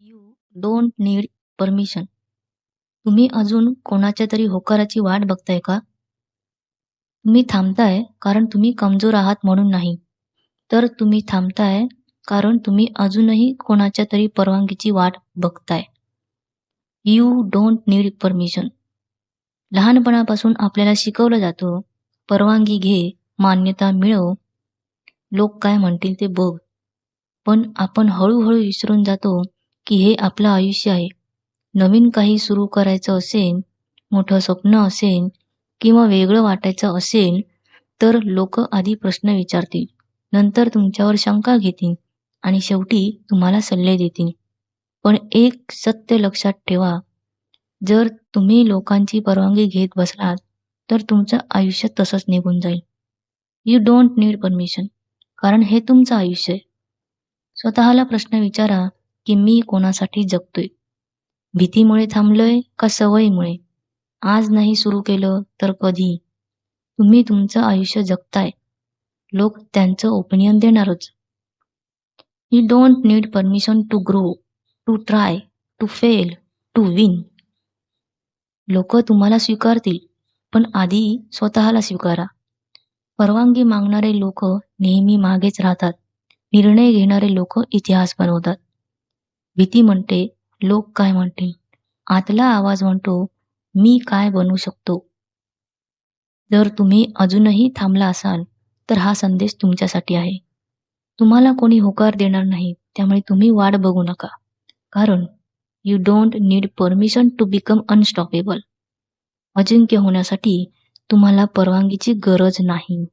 You don't need permission. तुम्ही अजून कोणाच्या तरी होकाराची वाट बघताय का? तुम्ही थांबताय कारण तुम्ही कमजोर आहात म्हणून नाही, तर तुम्ही थांबताय कारण तुम्ही अजूनही कोणाच्या तरी परवानगीची वाट बघताय. You don't need permission. लहानपणापासून आपल्याला शिकवलं जातं, परवानगी घे, मान्यता मिळव, लोक काय म्हणतील ते बघ. पण आपण हळूहळू विसरून जातो की हे आपलं आयुष्य आहे. नवीन काही सुरू करायचं असेल, मोठं स्वप्न असेल किंवा वेगळं वाटायचं असेल, तर लोक आधी प्रश्न विचारतील, नंतर तुमच्यावर शंका घेतील आणि शेवटी तुम्हाला सल्ले देतील. पण एक सत्य लक्षात ठेवा, जर तुम्ही लोकांची परवानगी घेत बसलात, तर तुमचं आयुष्य तसंच निघून जाईल. यू डोंट नीड परमिशन, कारण हे तुमचं आयुष्य आहे. स्वतःला प्रश्न विचारा की मी कोणासाठी जगतोय? भीतीमुळे थांबलोय का सवयीमुळे? आज नाही सुरू केलं तर कधी? तुम्ही तुमचं आयुष्य जगताय. लोक त्यांचं ओपिनियन देणारच. You don't need permission to grow, to try, to fail, to win. लोक तुम्हाला स्वीकारतील, पण आधी स्वतःला स्वीकारा. परवानगी मागणारे लोक नेहमी मागेच राहतात. निर्णय घेणारे लोक इतिहास बनवतात. भीती म्हणते लोक काय म्हणतील, आतला आवाज म्हणतो मी काय बनू शकतो. जर तुम्ही अजूनही थांबला असाल, तर हा संदेश तुमच्यासाठी आहे. तुम्हाला कोणी होकार देणार नाही, त्यामुळे तुम्ही वाट बघू नका. कारण you don't need permission to become unstoppable. अजिंक्य होण्यासाठी तुम्हाला परवानगीची गरज नाही.